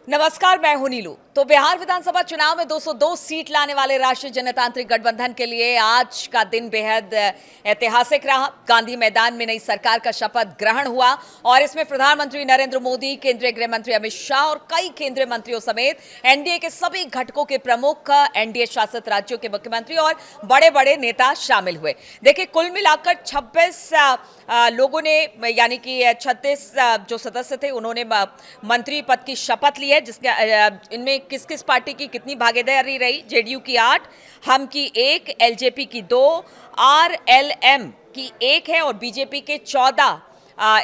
नमस्कार, मैं हूं नीलू। तो बिहार विधानसभा चुनाव में 202 सीट लाने वाले राष्ट्रीय जनतांत्रिक गठबंधन के लिए आज का दिन बेहद ऐतिहासिक रहा। गांधी मैदान में नई सरकार का शपथ ग्रहण हुआ और इसमें प्रधानमंत्री नरेंद्र मोदी, केंद्रीय गृह मंत्री अमित शाह और कई केंद्रीय मंत्रियों समेत एनडीए के सभी घटकों के प्रमुख, एनडीए शासित राज्यों के मुख्यमंत्री और बड़े बड़े नेता शामिल हुए। देखिए, कुल मिलाकर 26 लोगों ने, यानी कि 36 जो सदस्य थे, उन्होंने मंत्री पद की शपथ ली है, जिसके इनमें किस किस पार्टी की कितनी भागीदारी रही। जेडीयू की 8, हम की 1, एलजेपी की 2, आरएलएम की 1 है और बीजेपी के 14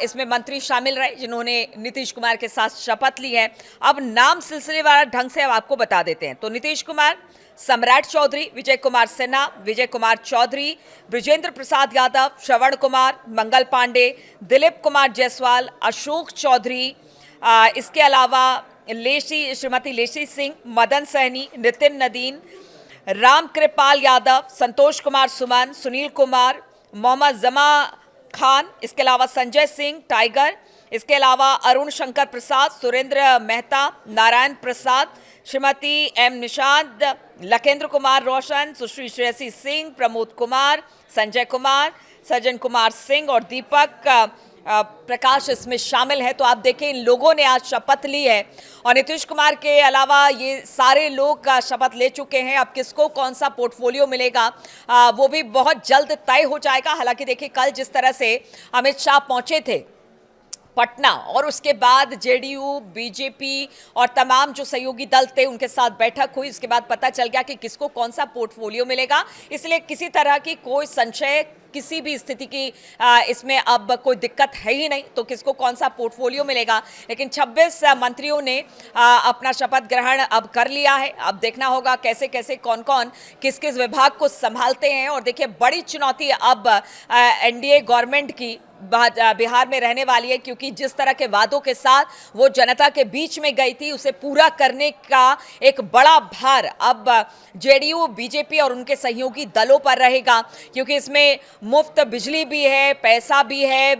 इसमें मंत्री शामिल रहे, जिन्होंने नीतीश कुमार के साथ शपथ ली है। अब नाम सिलसिलेवार ढंग से अब आपको बता देते हैं। तो नीतीश कुमार, सम्राट चौधरी, विजय कुमार सिन्हा, विजय कुमार चौधरी, ब्रिजेंद्र प्रसाद यादव, श्रवण कुमार, मंगल पांडे, दिलीप कुमार जायसवाल, अशोक चौधरी, इसके अलावा श्रीमती लेसी सिंह, मदन सहनी, नितिन नदीन, राम कृपाल यादव, संतोष कुमार सुमन, सुनील कुमार, मोहम्मद जमा खान, इसके अलावा संजय सिंह टाइगर, इसके अलावा अरुण शंकर प्रसाद, सुरेंद्र मेहता, नारायण प्रसाद, श्रीमती एम निषाद, लखेंद्र कुमार रोशन, सुश्री श्रेयसी सिंह, प्रमोद कुमार, संजय कुमार, सज्जन कुमार सिंह और दीपक प्रकाश इसमें शामिल है। तो आप देखें, इन लोगों ने आज शपथ ली है और नीतीश कुमार के अलावा ये सारे लोग शपथ ले चुके हैं। अब किसको कौन सा पोर्टफोलियो मिलेगा वो भी बहुत जल्द तय हो जाएगा। हालांकि देखिए, कल जिस तरह से अमित शाह पहुंचे थे पटना और उसके बाद जेडीयू, बीजेपी और तमाम जो सहयोगी दल थे, उनके साथ बैठक हुई। उसके बाद पता चल गया कि किसको कौन सा पोर्टफोलियो मिलेगा। इसलिए किसी तरह की कोई संशय, किसी भी स्थिति की इसमें अब कोई दिक्कत है ही नहीं। तो किसको कौन सा पोर्टफोलियो मिलेगा, लेकिन 26 मंत्रियों ने अपना शपथ ग्रहण अब कर लिया है। अब देखना होगा कैसे कैसे कौन कौन किस किस विभाग को संभालते हैं। और देखिए, बड़ी चुनौती अब एनडीए गवर्नमेंट की बिहार में रहने वाली है, क्योंकि जिस तरह के वादों के साथ वो जनता के बीच में गई थी, उसे पूरा करने का एक बड़ा भार अब जेडीयू, बीजेपी और उनके सहयोगी दलों पर रहेगा। क्योंकि इसमें मुफ्त बिजली भी है, पैसा भी है,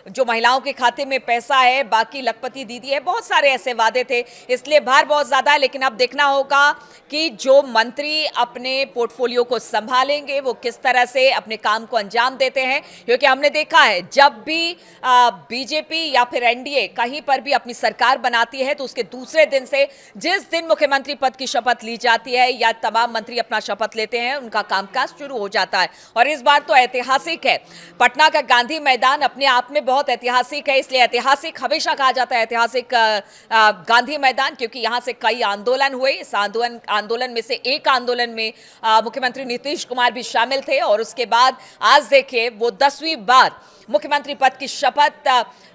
जो महिलाओं के खाते में पैसा है, बाकी लखपति दीदी है, बहुत सारे ऐसे वादे थे, इसलिए भार बहुत ज्यादा है। लेकिन अब देखना होगा कि जो मंत्री अपने पोर्टफोलियो को संभालेंगे वो किस तरह से अपने काम को अंजाम देते हैं। क्योंकि हमने देखा है, जब भी बीजेपी या फिर एनडीए कहीं पर भी अपनी सरकार बनाती है, तो उसके दूसरे दिन से जिस दिन मुख्यमंत्री पद की शपथ ली जाती है या तमाम मंत्री अपना शपथ लेते हैं, उनका कामकाज शुरू हो जाता है। और इस बार तो ऐतिहासिक है। पटना का गांधी मैदान अपने आप में बहुत ऐतिहासिक है, इसलिए ऐतिहासिक हमेशा कहा जाता है, ऐतिहासिक गांधी मैदान, क्योंकि यहां से कई आंदोलन हुए। इस आंदोलन में से एक आंदोलन में मुख्यमंत्री नीतीश कुमार भी शामिल थे। और उसके बाद आज देखिए, वो 10वीं बार मुख्यमंत्री पद की शपथ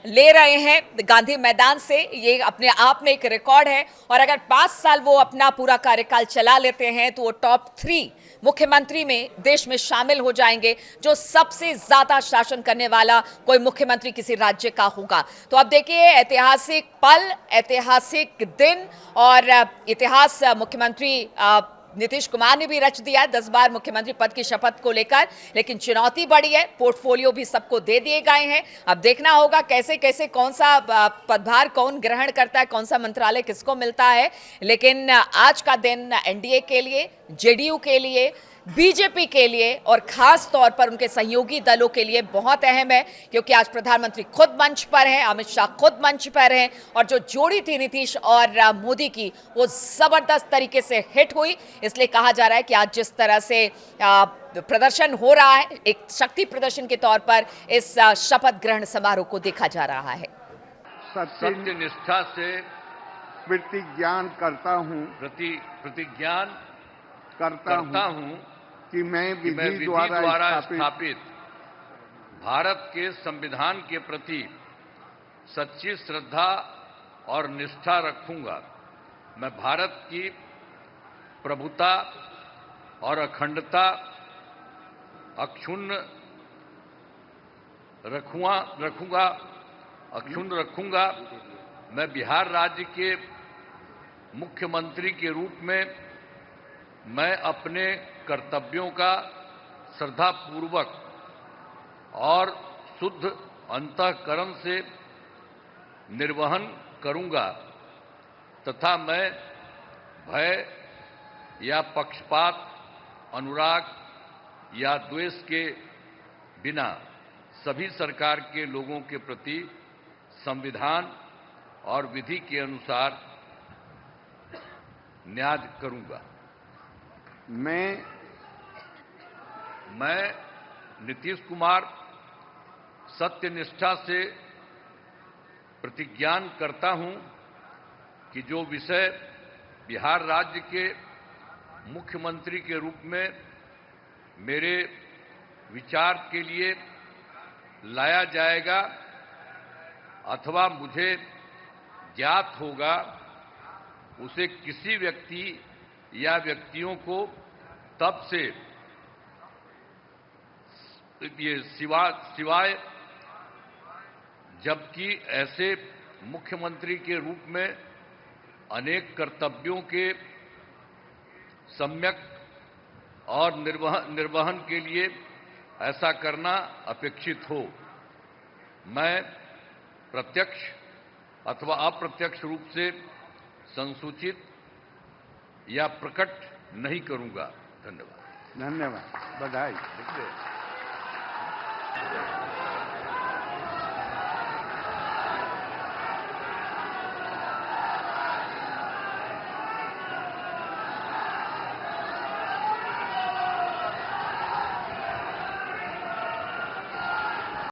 ले रहे हैं गांधी मैदान से। ये अपने आप में एक रिकॉर्ड है। और अगर 5 साल वो अपना पूरा कार्यकाल चला लेते हैं, तो वो टॉप 3 मुख्यमंत्री में देश में शामिल हो जाएंगे, जो सबसे ज्यादा शासन करने वाला कोई मुख्यमंत्री किसी राज्य का होगा। तो अब देखिए, ऐतिहासिक पल, ऐतिहासिक दिन और इतिहास मुख्यमंत्री नीतीश कुमार ने भी रच दिया है 10 बार मुख्यमंत्री पद की शपथ को लेकर। लेकिन चुनौती बड़ी है, पोर्टफोलियो भी सबको दे दिए गए हैं। अब देखना होगा कैसे कैसे कौन सा पदभार कौन ग्रहण करता है, कौन सा मंत्रालय किसको मिलता है। लेकिन आज का दिन एनडीए के लिए, जेडीयू के लिए, बीजेपी के लिए और खास तौर पर उनके सहयोगी दलों के लिए बहुत अहम है। क्योंकि आज प्रधानमंत्री खुद मंच पर हैं, अमित शाह खुद मंच पर हैं और जो जोड़ी थी नीतीश और मोदी की, वो जबरदस्त तरीके से हिट हुई। इसलिए कहा जा रहा है कि आज जिस तरह से प्रदर्शन हो रहा है, एक शक्ति प्रदर्शन के तौर पर इस शपथ ग्रहण समारोह को देखा जा रहा है। सत्य निष्ठा से प्रतिज्ञान करता हूँ करता हूँ कि मैं विधि द्वारा स्थापित भारत के संविधान के प्रति सच्ची श्रद्धा और निष्ठा रखूंगा। मैं भारत की प्रभुता और अखंडता अक्षुण्ण रखूंगा। मैं बिहार राज्य के मुख्यमंत्री के रूप में मैं अपने कर्तव्यों का श्रद्धापूर्वक और शुद्ध अंतःकरण से निर्वहन करूंगा। तथा मैं भय या पक्षपात, अनुराग या द्वेष के बिना सभी सरकार के लोगों के प्रति संविधान और विधि के अनुसार न्याय करूंगा। मैं नीतीश कुमार सत्यनिष्ठा से प्रतिज्ञान करता हूं कि जो विषय बिहार राज्य के मुख्यमंत्री के रूप में मेरे विचार के लिए लाया जाएगा अथवा मुझे ज्ञात होगा, उसे किसी व्यक्ति या व्यक्तियों को तब से सिवाय जबकि ऐसे मुख्यमंत्री के रूप में अनेक कर्तव्यों के सम्यक और निर्वहन के लिए ऐसा करना अपेक्षित हो, मैं प्रत्यक्ष अथवा अप्रत्यक्ष रूप से संसूचित या प्रकट नहीं करूंगा। धन्यवाद। धन्यवाद। बधाई।